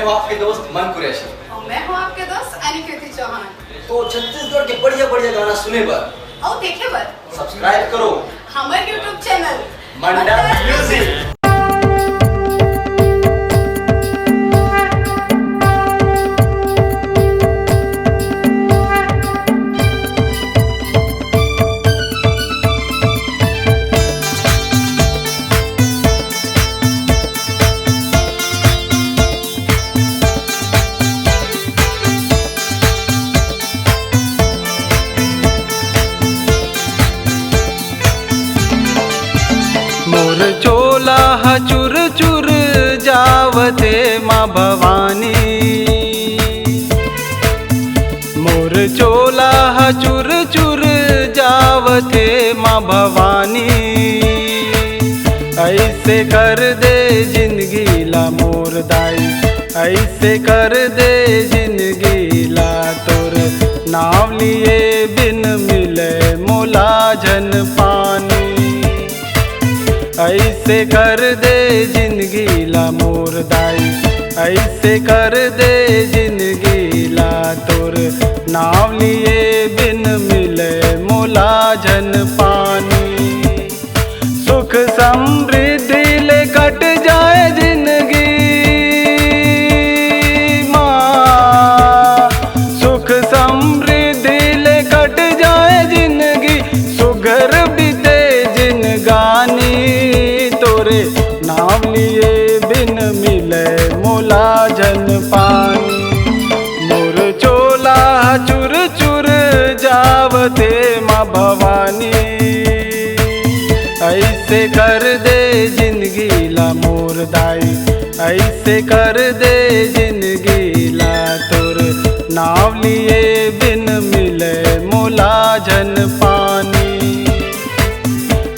हूँ आपके दोस्त मन कुरैशी। और मैं हूँ आपके दोस्त अनिकेत चौहान। तो छत्तीसगढ़ के बढ़िया बढ़िया गाना सुने बर और देखे बर सब्सक्राइब करो हमारे YouTube चैनल मंडा म्यूजिक। मोर चोला चुर चुर जावते माँ भवानी, मोर चोला चुर चुर जावते माँ भवानी। ऐसे कर दे जिंदगी ला मोर दाई, ऐसे कर दे जिंदगी ला तोर नाव लिए बिन मिले मोला जन पानी। ऐसे कर दे जिंदगी ला मोर दाई, ऐसे कर दे जिंदगी ला तोर नाव लिए बिन मिले मोला जन पानी। सुख समृद्धि ले कट जाए जिंदगी माँ, सुख समृद्धि ले कट जाए जिंदगी। सुघर बीते जिनगानी तोरे नाम लिए बिन मिले मोला जन पानी। मोर चोला चुर चुर जावते माँ भवानी, ऐसे कर दे जिंदगी ला मोर दाई, ऐसे कर दे जिंदगी ला तोर नाव लिए बिन मिले मोला जन पानी।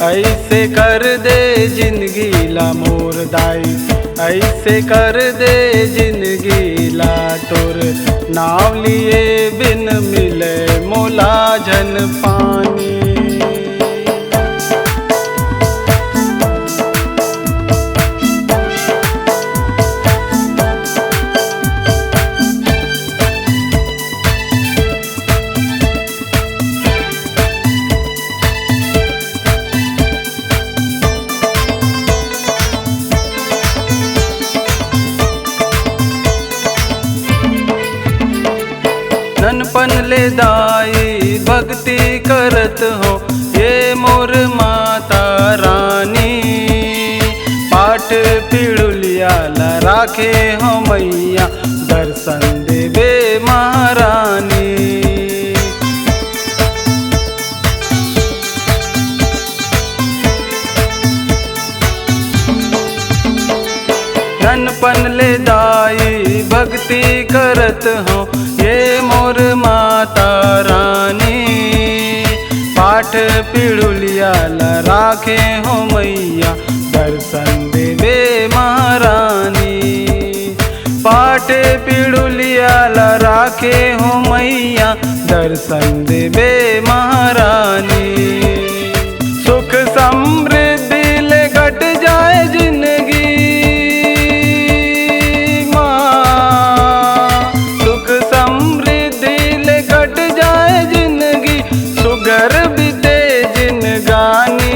ऐसे कर दे जिंदगी ला मोर दाई, ऐसे कर दे जिंदगी ला तोर नाव लिए बिन मिले मोला जन पानी। ननपन ले दाई भक्ति करत हो ये मोर माता रानी। पाठ पिड़ुलिया ला राखे हो मैया दर्शन देवे महारानी। ननपन ले दाई भक्ति करत हो ये मोर माता रानी। पाठ पिड़ुलिया ला राखे हो मैया दर्शन देवे महारानी। पाठ पिड़ुलिया ला राखे हो मैया दर्शन देवे महारानी। सुख समृद्धि ले घट जाए जिंदगी घर बीते जिनगानी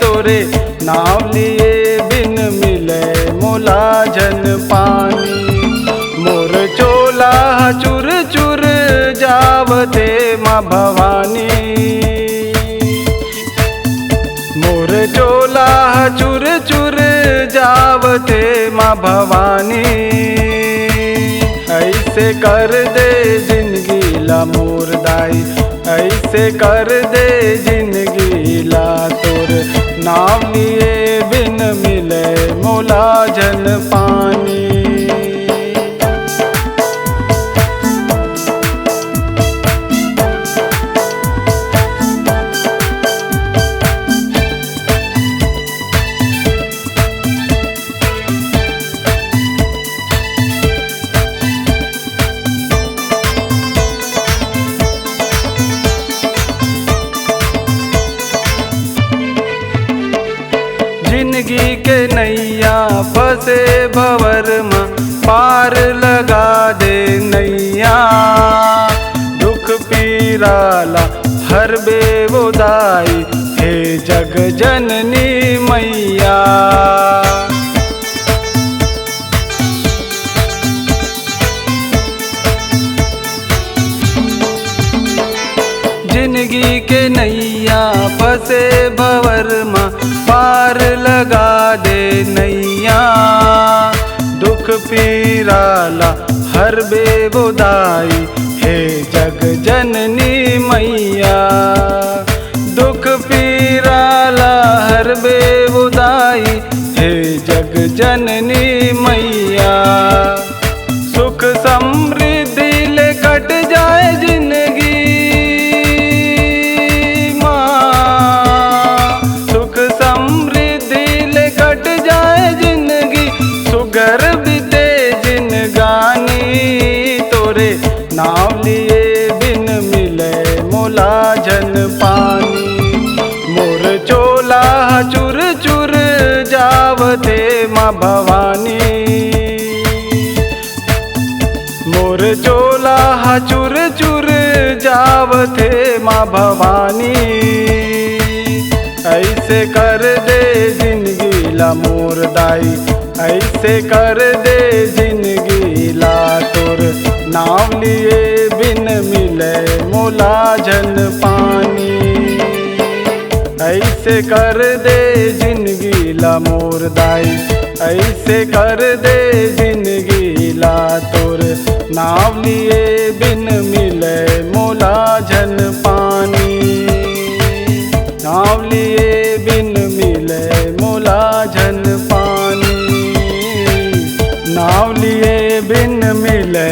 तोरे नाव लिए बिन मिले मोला जन पानी। मोर चोला चुर चुर जावते माँ भवानी, मोर चोला चुर चुर जावते माँ भवानी। ऐसे कर दे जिंदगी ला मोर दाई, ऐसे कर दे जिंदगी ला तोर नाम लिए बिन मिले मोला जन पानी। जिंदगी के नैया फंसे भंवर माँ पार लगा दे नैया, दुख पीराला हर बेवदाई, हे जग जननी मैया। जिंदगी के नैया फंसे भंवर माँ, पार लगा दे नैया, दुख पीराला हर बेबुदाई, हे जग जननी मैया। दुख पीराला हर बेबुदाई, हे जग जननी मैया। सुख समृद्धि ले कट जाए जिंदगी माँ, सुख समृद्धि ले कट जाए जिंदगी, सुगर बीते जिनगानी, तोरे नाम लिए बिन मिले मोला जन पानी। मोर चोला चुर चुर जावते माँ भवानी, मोर चोला चुर चुर जावते माँ भवानी। ऐसे कर दे जिंदगी ला मोर दाई, ऐसे कर दे जिंदगी ला, तोर नाम लिए बिन मिले मोला जन पानी। ऐसे कर दे जिंदगी ला मोर दाई, ऐसे कर दे जिंदगी ला, तोर नाम लिए बिन मिले मोला जन पानी। नाम लिए बिन मिले मोला जन पानी, नाम लिए बिन मिले